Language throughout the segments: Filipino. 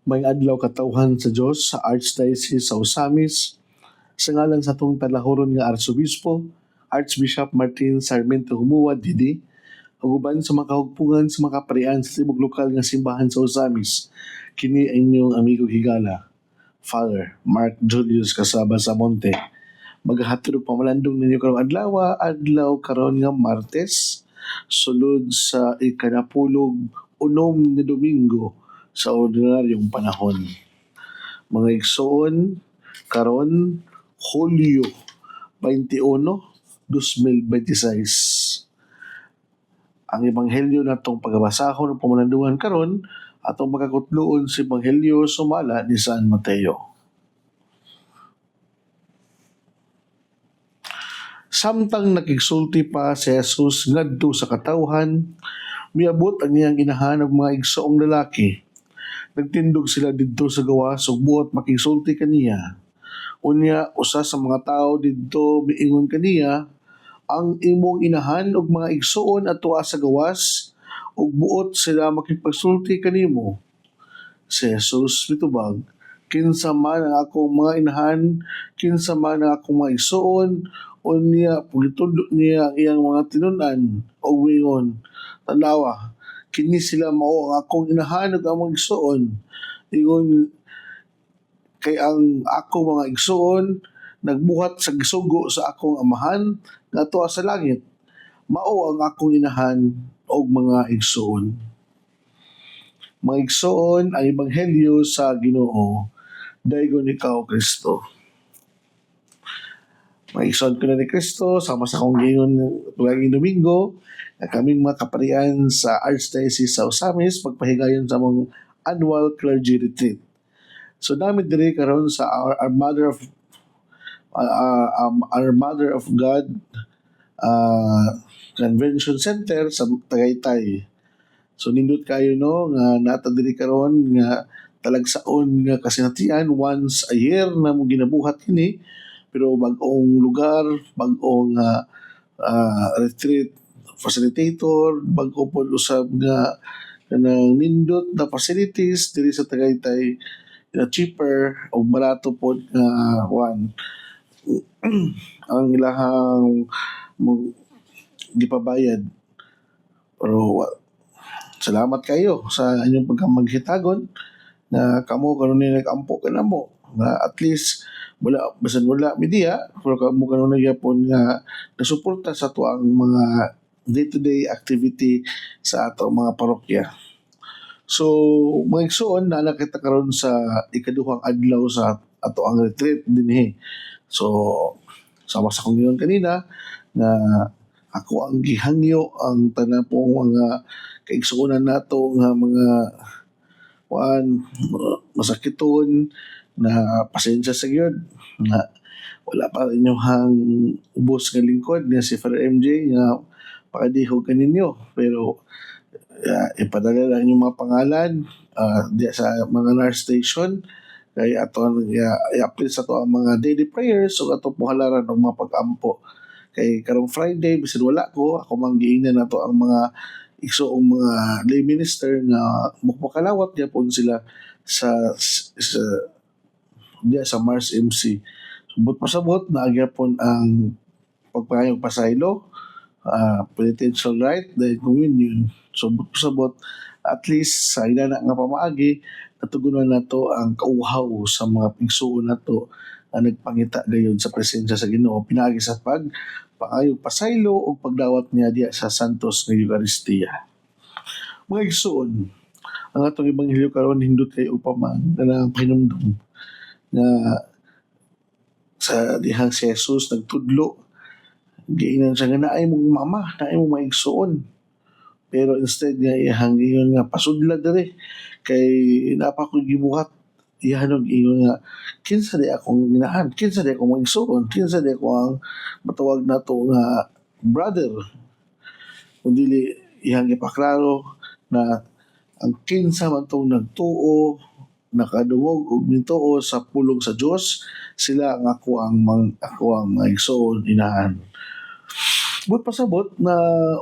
May adlaw katawhan sa Dios sa Archdiocese sa Osamis sa ngalan sa atong talahuron nga Arsobispo, Archbishop Martin Sarmiento Humuad Didi, ug uban sa mga kahugpungan sa mga kaparian sa tibok lokal nga simbahan sa Osamis. Kini ang inyong amigo higala, Father Mark Julius Casaba Samonte. Maghahatid og pamalandong ninyo karong adlaw karon nga Martes, sulod sa ikanapulog unom ni Domingo sa ordinaryong panahon. Mga igsoon, karon Hulyo 21, 2026. Ang ebanghelyo natong pagbasahon ng pamalandungan karon atong makakutloon sa ebanghelyo sumala ni San Mateo. Samtang nakigsulti pa si Jesus ngadto sa katawhan, miabot ang iyang inahan og mga igsoong lalaki. Nagtindog sila didto sa gawas ug buot makigsulti kaniya. Unya usa sa mga tawo didto miingon kaniya, ang imong inahan ug mga igsoon adtoa sa gawas ug buot sila makigpagsulti kanimo. Si Jesus mitubag, kinsa man ang akong mga inahan, kinsa man ang akong mga igsoon, unya pagitudlo niya ang iyang mga tinun-an o wingon, tanawa, kini sila mao ang akong inahan ug ang mga igsoon. Ingon kay ang ako mga igsoon nagbuhat sa gisugo sa akong amahan nga tuwa sa langit. Mao ang akong inahan og mga igsoon. Mga igsoon, ang ebanghelyo sa Ginoo. Daygon ikaw Kristo. Mga igsoon ko na ni Kristo, sama sa akong gingon tuwing Domingo, na kaming mga kaparian sa Archdiocese sa Osamis, pagpahigayon sa mong annual clergy retreat. So namin diri karon sa our Mother of God Convention Center sa Tagaytay. So nindot kayo no nga nata diri karon nga talagsaon nga kasinatian once a year na mo ginabuhat kini, pero bag-ong lugar, bag-ong retreat facilitator, bag-o pod usab nga kanang nindot na facilities diri sa Tagaytay na cheaper o barato pod nga one ang ilahang gipabayad. Pero salamat kayo sa inyong pagkamaghitagon na kamo karon ni nag-ampo ka na mo nga at least wala basan wala media pero kamo karon na gyapon nga nasuporta sa ato ang mga day-to-day activity sa ato mga parokya. So mga igsoon na nakita karon sa ikaduhang adlaw sa ato ang retreat dinhi. So sama sa kong ingon kanina na ako ang gihangyo ang tanan pong mga kaigsuonan nato nga mga masakiton na pasensya sa gyud nga wala pa inyong ubos nga lingkod nga si Father MJ nga pakadihog kaninyo, pero ipadala lang yung mga pangalan di sa mga nurse station kay aton i-apply sa to ang mga daily prayers o ato pong halaran ng mga pag-ampo. Kay karong Friday bisan wala ko, ako manggiingnan nato ang mga igsoong mga lay minister nga mukmakalawat gyapon sila sa diya sa Mars MC. Subot pasabot na gyapon ang pagpangayong pasaylo, penitential rite, dahil communion. Subot pasabot at least sa ina nga pamaagi natugunan nato ang kauhaw sa mga pigsuon nato nga nagpangita gayon sa presensya sa Ginoo pinaagi sa pangayong pasaylo o pagdawat niya diya sa Santos nga Eucharistia. Mga igsoon, ang atong ebanghelyo karon hindot kay upaman na pahinumdum nga sa dihang si Jesus nagtudlo giinan siya nga naay mong mama, naay mong maigsoon. Pero instead nga ihang ingon nga pasudla diri kay napa ko gibuhat ihanog ingon nga kinsa di akong ginahan, kinsa di akong maigsoon, kinsa di ako ang matawag nato nga brother. Kundi ihang ipaklaro na ang kinsa man tong nagtuo nakadungog og mintuo sa pulong sa Dios, sila ang ako ang maigsoon inahan. But pasabot na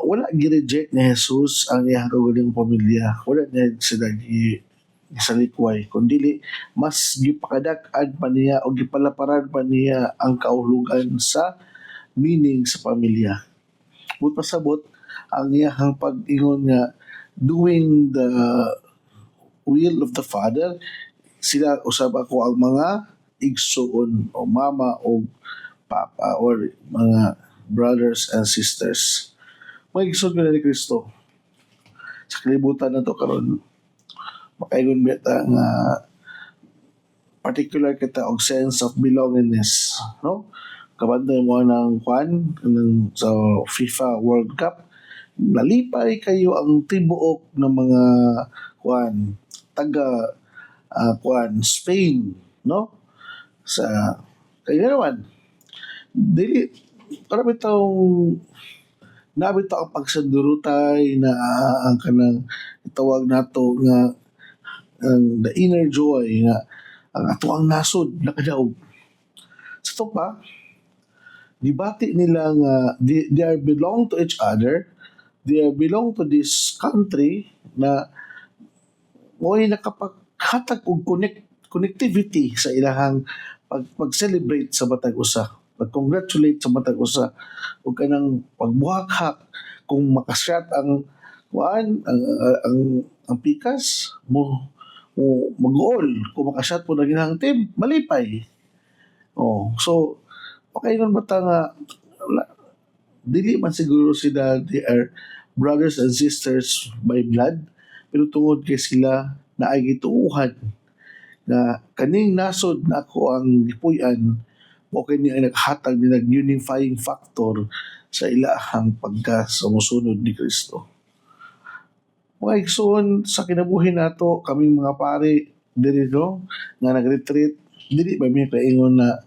wala gi-reject ni Jesus ang iyang kaugalingong pamilya. Wala niya sila sa likway, kundi mas gipakadak-an pa niya o gipalaparan pa niya ang kahulugan sa meaning sa pamilya. But pasabot, ang iyahang pag-ingon nga doing the will of the Father, sila usab ako ang mga igsuon o mama o papa or mga brothers and sisters. Mga igsuon ko na ni Kristo. Sa kalibutan na to karon makaingon beta nga particular kita og sense of belongingness, no? Kabantay mo ng kwan ng sa FIFA World Cup, nalipay kayo ang tibuok ng mga kwan taga kwan Spain, no? Sa kaya naman dili para bitong nabito ang pagsandurutay na ang kanang itawag nato nga ang the inner joy nga ang ato ang nasod nakadaog. Sa to pa, gibati nila nga they are belong to each other, they are belong to this country na mo'y nakapaghatag og connectivity sa ilahang pag-celebrate sa matag usa, pag-congratulate sa matag usa ug kanang pagbuhaghak kung makashot ang ang pikas mo mag-goal kung makashot po na ginang team malipay. So pakaingon ba ta nga dili man siguro sila they are brothers and sisters by blood, pero tungod kay sila na ay gituuhan na kaning nasod na ako ang gipuy-an o kini ay naghatag ni nag-unifying factor sa ilahang pagkasumusunod ni Kristo. Mga igsoon sa kinabuhi nato kaming mga pari diri no nga nag-retreat dili ba mi kaingon na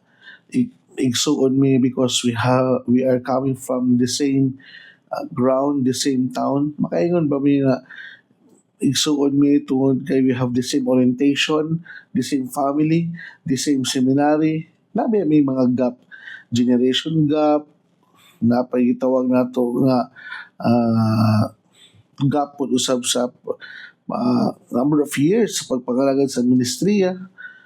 igsuon mi because we are coming from the same ground, the same town. Makaingon ba mi nga igsuon mi tungod kay we have the same orientation, the same family, the same seminary. Nabi may mga gap, generation gap, napay gitawag nato nga gap po usab sa number of years sa pagpangalagad sa ministriya.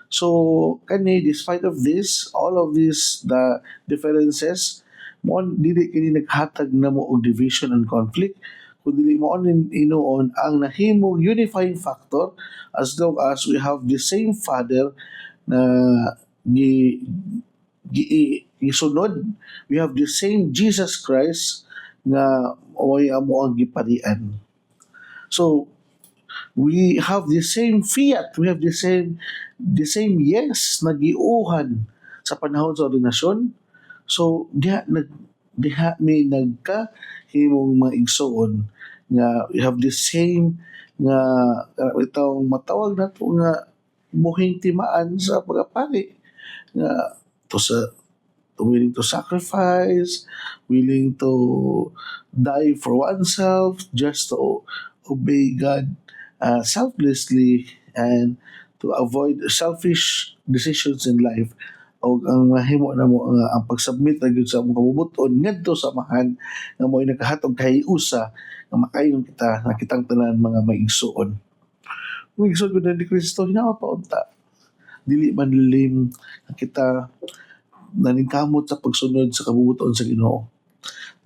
So kani despite of this, all of these the differences mo dili kini naghatag na mo og division and conflict, kundi mo inoon ang nahimong unifying factor as long as we have the same Father na gisunod, we have the same Jesus Christ nga oy amo ang giparian. So we have the same fiat, we have the same yes na giuhan sa panahon sa ordinasyon. So diha may nagkahimong mga igsoon nga we have the same nga itong matawag nato nga muhing timaan sa pagapari nga willing to sacrifice, willing to die for oneself just to obey God selflessly and to avoid selfish decisions in life o ang mahimo na mo ang pag-submit na gyud sa mga kabubuton ngadto sa samahan nga mo'y nakahatag kay usa nga makayon kita nakitang tanan mga maigsuon. Maigsuon ko ni Kristo hinaot pa unta. Dili man lilim kita naningkamot sa pagsunod sa kabubuton sa Ginoo.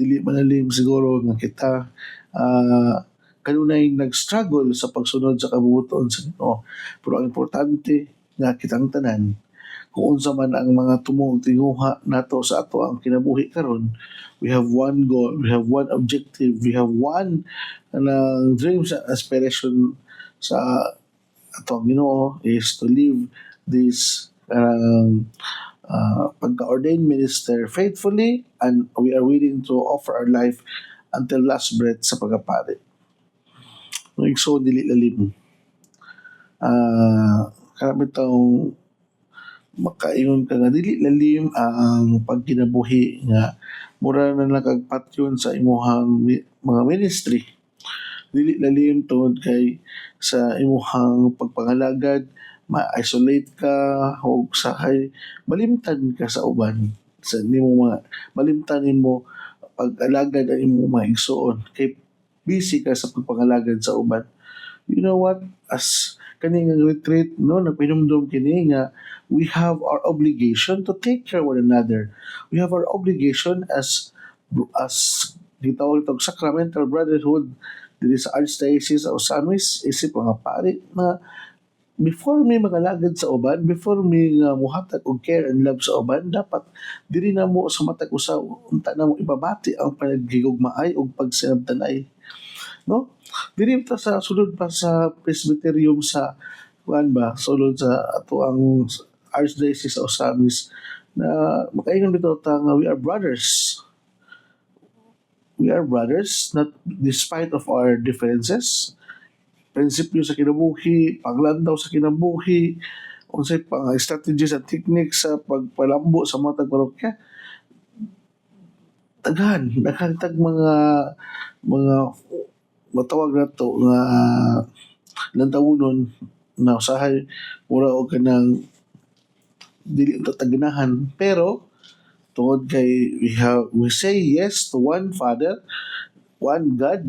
Dili man lilim siguro nga kita kanunay nag-struggle sa pagsunod sa kabubuton sa Ginoo. Pero ang importante nga kitang tanan kung unsa man ang mga tumong tinguha nato sa ato ang kinabuhi karon, we have one goal, we have one objective, we have one dreams and aspiration sa ato ang Ginoo is to live this pagka-ordained minister faithfully, and we are willing to offer our life until last breath sa pagapari. So dili lalim. Karami taong makaingon ka nga dili lalim ang pagkinabuhi nga mura na nakagpatyon sa imuhang mga ministry. Dili lalim tungod kay sa imuhang pagpangalagad ma-isolate ka o sahay malimtan ka sa uban sa nimo mga malimtan nimo pag-alagad ang imong mga igsoon kay busy ka sa pagpangalagad sa uban. You know what? as kaning retreat no nagpahinumdom kini nga we have our obligation to take care of one another. We have our obligation as gitawag itong sacramental brotherhood dili sa Archdiocese of Osamis isip mga pari na before may magalagad sa uban, before may muhatag og care and love sa uban, dapat dili na mo sa matag usa unta na mo ibabati ang panaghigugmaay ug pagsinabtanay, no? Dili ta sa sulod pa sa presbyterium sa kuan ba, sulod sa ato ang Archdiocese of Osamis na makaingon bitaw ta nga we are brothers. We are brothers not despite of our differences prinsipyo sa kinabuhi, paglandaw sa kinabuhi, unsay pang strategies at techniques sa pagpalambo sa mga tagparokya. Daghan tag mga matawag na to nga lantawunon na usahay mura og kanang dili unta taginahan pero tungod kay we say yes to one Father, one God,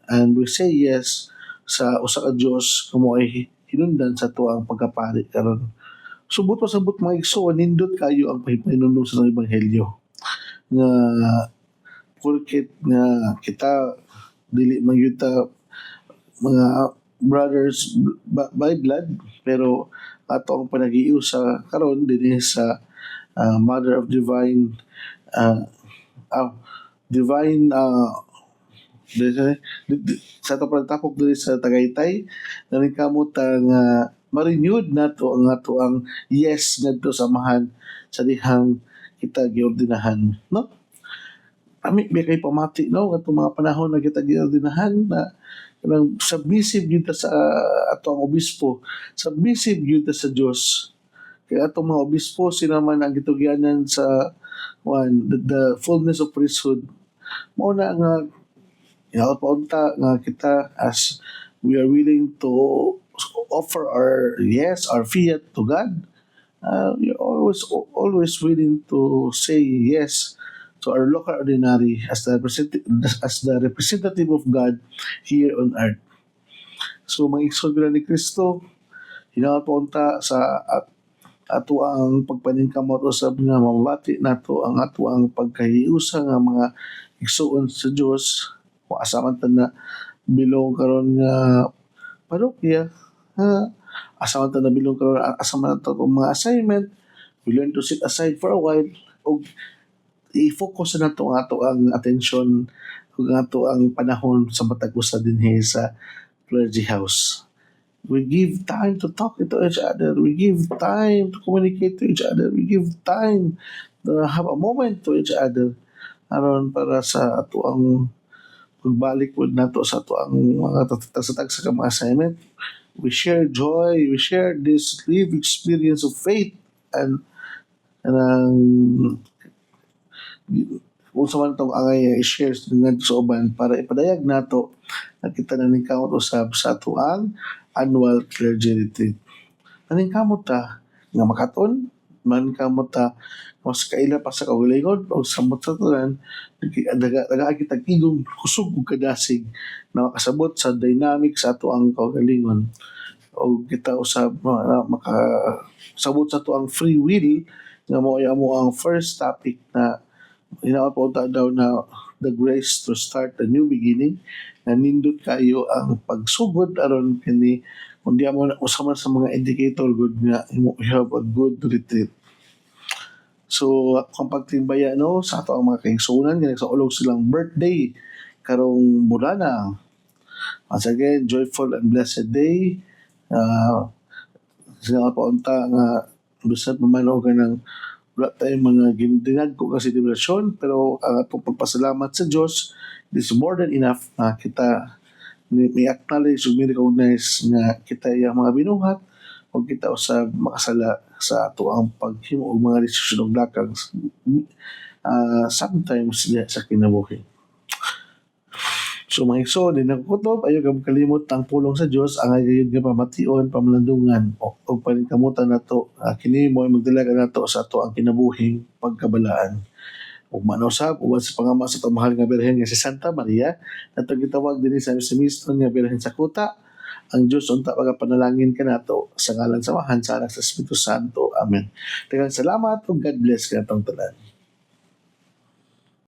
and we say yes sa usa ka Dios kamo ay hinungdan sa tuang pagkapari karon. Subot pa sabot mga igsoon nindot kayo ang pahinumdom sa ebanghelyo nga porket nga kita dili man gyud ta mga brothers by blood pero ato ang panag-iusa karon dinhi sa Mother of Divine uh, Divine sa ito pagtapok diri sa Tagaytay nanin kamot ang ma-renewed nato ang ato ang yes ngadto samahan sa dihang kita giordinahan, no? Ami may kay pamati no ato mga panahon na kita giordinahan na kanang submissive gyud ta sa ato ang obispo, submissive gyud ta sa Dios. Kaya ato mga obispo sila man ang gitugyanan sa the fullness of priesthood. Mao na nga paunta nga kita as we are willing to offer our yes, our fiat to God. We are always willing to say yes to our local ordinary as the representative of God here on earth. So mga igsoon ni Kristo, hinangat paunta sa ato ang pagpaningkamot usab nga mabati nato ang ato ang pagkahiusa nga mga igsoon sa Dios kung asa man ta na bilong karon nga parokya asa man ta na bilong karon asa man ta mga assignment we learn to sit aside for a while og i-focus na nato ang ato ang atensyon ug ato ang panahon sa matag usa dinhi sa clergy house. We give time to talk to each other. We give time to communicate to each other. We give time to have a moment to each other aron para sa ato ang pagbalik po nato sa ato ang mga tatag sa mga assignment. We share joy. We share this live experience of faith and ang kung sa man itong angay i-share sa uban para ipadayag nato na kita naningkamot usab sa ato ang annual clergy retreat. Naningkamot ta nga makaton, maningkamot ta mas kaila pa sa kaugalingon o sa mutatulan daga kita tigong kusog ug kadasig na makasabot sa dynamic sa ato ang kaugalingon o kita usab makasabot sa ato ang free will nga mao ang first topic na hinapunta daw na the grace to start a new beginning na nindot kayo ang pagsugod aron kini kung di mo usama sa mga indicator good nga you have a good retreat. So kung pagtimbaya no sa ato ang mga kaigsuonan nga sa ulog silang birthday karong bulana. Once again, joyful and blessed day. Sila paunta nga bisag mamano ka ng wala tayong mga gintinag ko kasi celebration pero ang atong pagpasalamat sa Diyos is more than enough na kita may acknowledge o may recognize nga kita yung mga binuhat o kita sa makasala sa ato ang paghimo og mga desisyon og lakang sometimes sa kinabuhi. So mga igsoon, din nagkutob, ayaw kang kalimot ang pulong sa Diyos, ang ayun nga pamation, pamalandungan, o paningkamutan na to, kini mo ay magdalaga na to sa to ang kinabuhing pagkabalaan. O manusap, uwan sa pangama sa tamahal nga Birhen nga si Santa Maria, na ito gitawag din sa mismiston nga Birhen sa Kuta, ang Diyos unta panalangin ka nato sa ngalan samahan sa Anak sa Espiritu Santo. Amen. Daghang salamat ug God bless ka atong tanan.